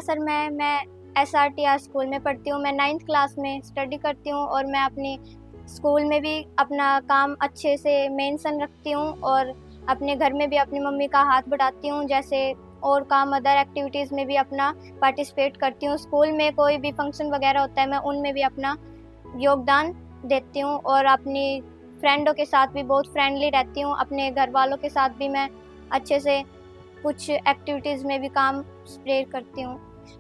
Sir मैं SRTR school में पढ़ती हूँ। मैं 9th क्लास में स्टडी करती हूँ और मैं अपनी स्कूल में भी अपना काम अच्छे से मेंशन रखती हूँ और अपने घर में भी अपनी मम्मी का हाथ बटाती हूँ। जैसे और काम अदर एक्टिविटीज़ में भी अपना पार्टिसिपेट करती हूँ। स्कूल में कोई भी फंक्शन वगैरह होता है मैं उनमें भी अपना योगदान देती हूँ और अपनी फ्रेंडों के साथ भी बहुत फ्रेंडली रहती हूँ। अपने घर वालों के साथ भी मैं अच्छे से कुछ एक्टिविटीज़ में भी काम स्प्रे करती हूँ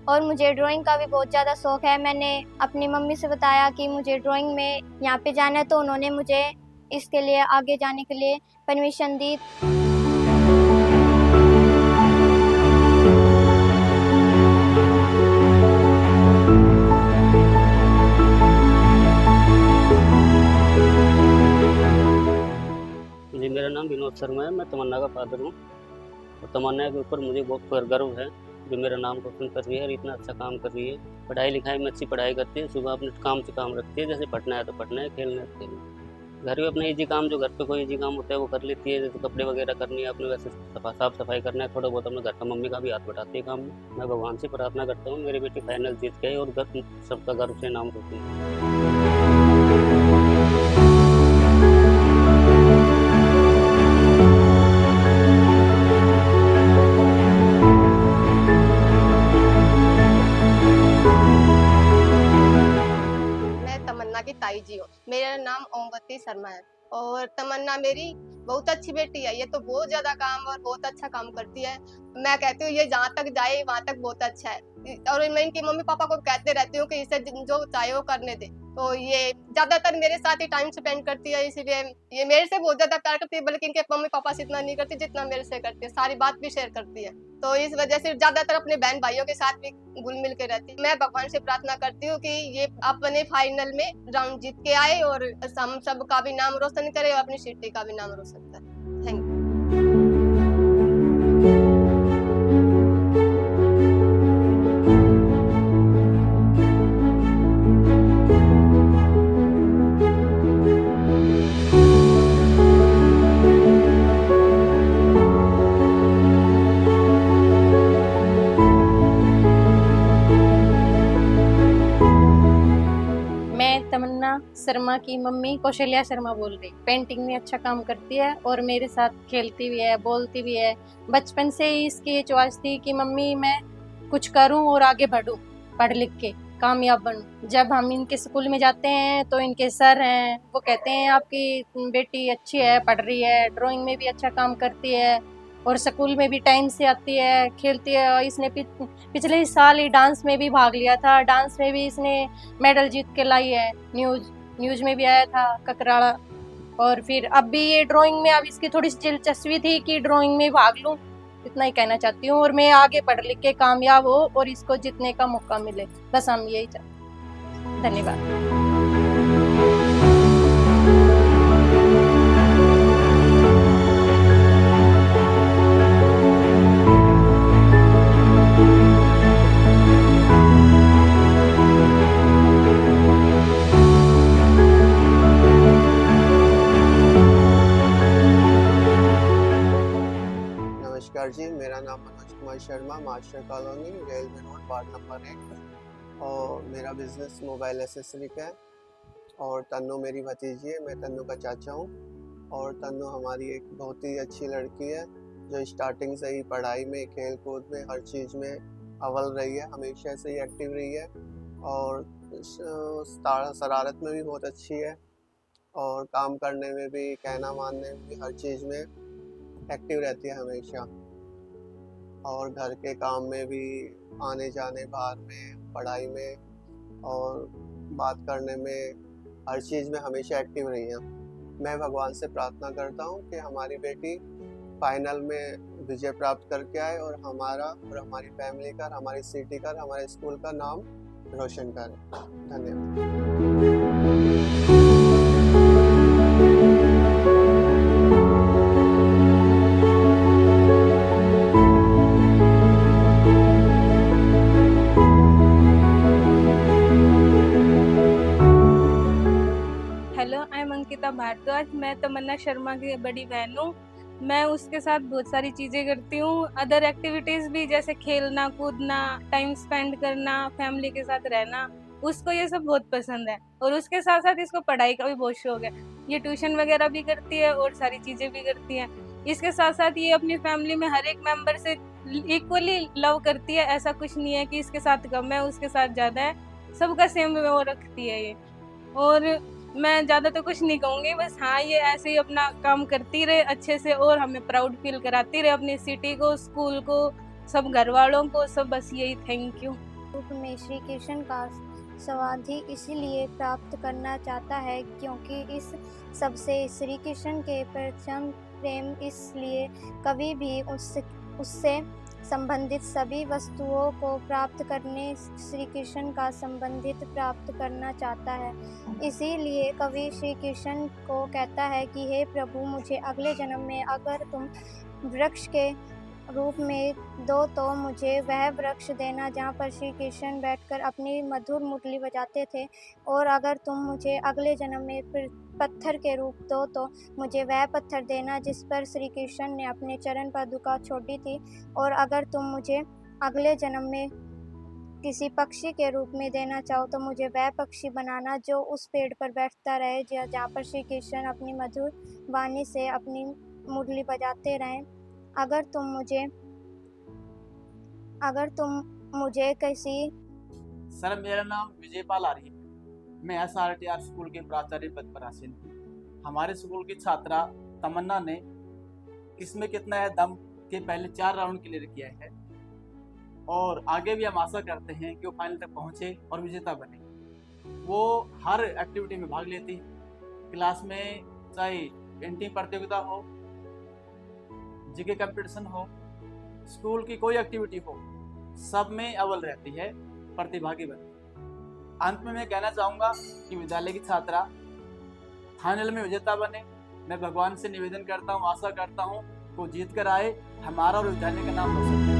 और मुझे ड्राइंग का भी बहुत ज़्यादा शौक़ है। मैंने अपनी मम्मी से बताया कि मुझे ड्राइंग में यहाँ पे जाना है, तो उन्होंने मुझे इसके लिए आगे जाने के लिए परमिशन दी। जी, मेरा नाम विनोद शर्मा है। मैं तमन्ना का फादर हूँ और तमन्ना के ऊपर मुझे बहुत गर्व है, जो मेरा नाम रोशन कर रही है और इतना अच्छा काम कर रही है। पढ़ाई-लिखाई में अच्छी पढ़ाई करती है, सुबह अपने काम से काम रखती है, जैसे पढ़ना है तो पढ़ना है, खेलना है तो खेलना है। घर में अपने ईज़ी काम, जो घर पे कोई ईज़ी काम होता है वो कर लेती है, जैसे कपड़े वगैरह करनी है अपने, वैसे साफ-सफाई करना है, थोड़ा बहुत अपने घर का मम्मी का भी हाथ बटाती है काम में। मैं भगवान से प्रार्थना करता हूँ मेरी बेटी फाइनल जीत के आए और सबका गर्व से नाम रोशन करे। मैं तमन्ना की ताई जी हूँ। मेरा नाम ओमवती शर्मा है और तमन्ना मेरी बहुत अच्छी बेटी है। ये तो बहुत ज्यादा काम और बहुत अच्छा काम करती है। मैं कहती हूँ ये जहाँ तक जाए वहाँ तक बहुत अच्छा है और मैं इनकी मम्मी पापा को कहते रहती हूँ कि इसे जो चाहे वो करने दे। तो ये ज्यादातर मेरे साथ ही टाइम स्पेंड करती है, इसीलिए ये मेरे से बहुत ज्यादा प्यार करती है, बल्कि इनके मम्मी पापा से इतना नहीं करती जितना मेरे से करती है। सारी बात भी शेयर करती है, तो इस वजह से ज्यादातर अपने बहन भाइयों के साथ भी घुल मिल के रहती है। मैं भगवान से प्रार्थना करती हूँ कि ये अपने फाइनल में राउंड जीत के आए और हम सब का भी नाम रोशन करे और अपनी सिटी का भी नाम रोशन करे। Thank you. मैं तमन्ना शर्मा की मम्मी कौशल्या शर्मा बोल रही। पेंटिंग में अच्छा काम करती है और मेरे साथ खेलती भी है, बोलती भी है। बचपन से ही इसकी ये च्वाइस थी कि मम्मी मैं कुछ करूं और आगे बढ़ूं, पढ़ लिख के कामयाब बनूं। जब हम इनके स्कूल में जाते हैं तो इनके सर हैं, वो कहते हैं आपकी बेटी अच्छी है, पढ़ रही है, ड्राइंग में भी अच्छा काम करती है और स्कूल में भी टाइम से आती है, खेलती है। और इसने पिछले साल ही डांस में भी भाग लिया था। डांस में भी इसने मेडल जीत के लाई है। न्यूज़ में भी आया था ककराड़ा। और फिर अब भी ये ड्राइंग में अब इसकी थोड़ी सी दिलचस्पी थी कि ड्राइंग में भाग लूं। इतना ही कहना चाहती हूँ और मैं आगे पढ़ लिख के कामयाब हो और इसको जीतने का मौका मिले, बस हम यही चाहते हैं। धन्यवाद। नमस्कार जी, मेरा नाम Manoj Kumar Sharma, master colony, railway road, ward number 1 और मेरा बिजनेस मोबाइल एसेसरी का है। और तन्नू मेरी भतीजी है, मैं तन्नू का चाचा हूँ। और तन्नू हमारी एक बहुत ही अच्छी लड़की है, जो स्टार्टिंग से ही पढ़ाई में, खेल कूद में, हर चीज़ में अव्वल रही है, हमेशा से ही एक्टिव रही है और शरारत में भी बहुत अच्छी है और काम करने में भी, कहना मानने में भी, हर चीज़ में एक्टिव रहती है हमेशा। और घर के काम में भी, आने जाने, बाहर में, पढ़ाई में और बात करने में, हर चीज़ में हमेशा एक्टिव रही है। मैं भगवान से प्रार्थना करता हूँ कि हमारी बेटी फाइनल में विजय प्राप्त करके आए और हमारा और हमारी फैमिली का, हमारी सिटी का, हमारे स्कूल का नाम रोशन करे। धन्यवाद। Hello, I am Ankita Bhardwaj. मैं तमन्ना शर्मा की बड़ी बहन हूँ मैं उसके साथ बहुत सारी चीज़ें करती हूँ। अदर एक्टिविटीज़ भी, जैसे खेलना कूदना, टाइम स्पेंड करना, फैमिली के साथ रहना, उसको ये सब बहुत पसंद है। और उसके साथ साथ इसको पढ़ाई का भी बहुत शौक है। ये ट्यूशन वगैरह भी करती है और सारी चीज़ें भी करती है। इसके साथ साथ ये अपनी फैमिली में हर एक मेंबर से इक्वली लव करती है। ऐसा कुछ नहीं है कि इसके साथ कम है, उसके साथ ज़्यादा है, सबका सेम वो रखती है ये। और मैं ज़्यादा तो कुछ नहीं कहूँगी, बस हाँ, ये ऐसे ही अपना काम करती रहे अच्छे से और हमें प्राउड फील कराती रहे, अपनी सिटी को, स्कूल को, सब घर वालों को, सब। बस यही, थैंक यू। रूप में श्री कृष्ण का समाधि इसीलिए प्राप्त करना चाहता है क्योंकि इस सबसे श्री कृष्ण के प्रचंड प्रेम, इसलिए कभी भी उससे संबंधित सभी वस्तुओं को प्राप्त करने श्री कृष्ण का संबंधित प्राप्त करना चाहता है। इसीलिए कवि श्री कृष्ण को कहता है कि हे प्रभु, मुझे अगले जन्म में अगर तुम वृक्ष के रूप में दो तो मुझे वह वृक्ष देना जहाँ पर श्री कृष्ण बैठकर अपनी मधुर मुरली बजाते थे, और अगर तुम मुझे अगले जन्म में फिर पत्थर के रूप दो तो मुझे वह पत्थर देना जिस पर श्री कृष्ण ने अपने चरण पादुका छोड़ी थी, और अगर तुम मुझे अगले जन्म में किसी पक्षी के रूप में देना चाहो तो मुझे वह पक्षी बनाना जो उस पेड़ पर बैठता रहे जहाँ पर श्री कृष्ण अपनी मधुर वाणी से अपनी मुरली बजाते रहें। अगर तुम मुझे किसी सर, मेरा नाम विजयपाल आर्य है। मैं SRTR स्कूल के प्राचार्य पद पर आसीन हूँ। हमारे स्कूल की छात्रा तमन्ना ने किसमें कितना है दम के पहले 4 राउंड क्लियर किया है, और आगे भी हम आशा करते हैं कि वो फाइनल तक पहुँचे और विजेता बने। वो हर एक्टिविटी में भाग लेती है, क्लास में चाहे पेंटिंग प्रतियोगिता हो, जीके कंपटीशन हो, स्कूल की कोई एक्टिविटी हो, सब में अव्वल रहती है, प्रतिभागी बनती है। अंत में मैं कहना चाहूँगा कि विद्यालय की छात्रा फाइनल में विजेता बने। मैं भगवान से निवेदन करता हूँ, आशा करता हूँ वो जीत कर आए, हमारा और विद्यालय का नाम रोशन करे।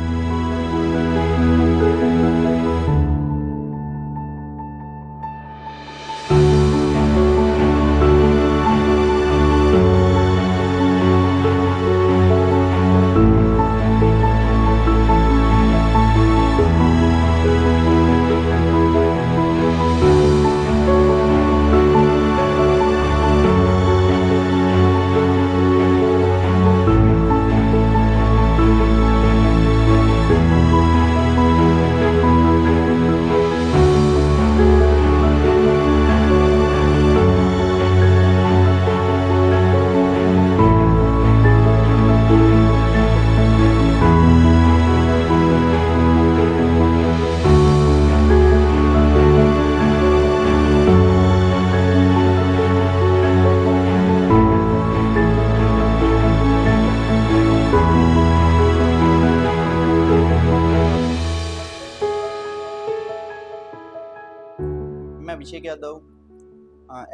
मैं अभिषेक यादव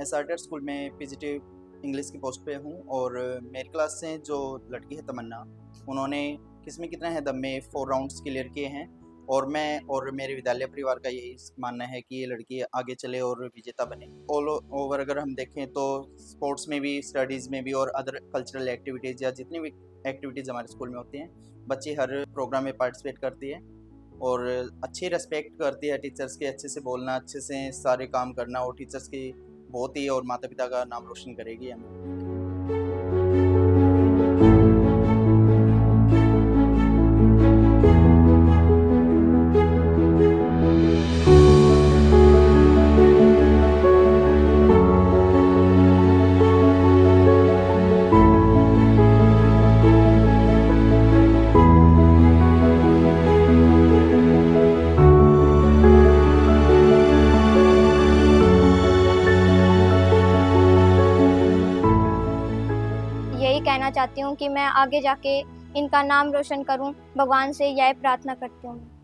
SRTR स्कूल में पीजीटी इंग्लिश की पोस्ट पे हूँ, और मेरी क्लास से जो लड़की है तमन्ना, उन्होंने किसमें कितना है दम में 4 राउंड्स क्लियर किए हैं, और मैं और मेरे विद्यालय परिवार का यही मानना है कि ये लड़की आगे चले और विजेता बने। ऑल ओवर अगर हम देखें तो स्पोर्ट्स में भी, स्टडीज़ में भी, और अदर कल्चरल एक्टिविटीज़ या जितनी भी एक्टिविटीज़ हमारे स्कूल में होती हैं, बच्ची हर प्रोग्राम में पार्टिसिपेट करती है और अच्छी रेस्पेक्ट करती है टीचर्स के, अच्छे से बोलना, अच्छे से सारे काम करना, और टीचर्स की बहुत ही और माता पिता का नाम रोशन करेगी हमें। यही कहना चाहती हूँ कि मैं आगे जाके इनका नाम रोशन करूँ, भगवान से यह प्रार्थना करती हूँ।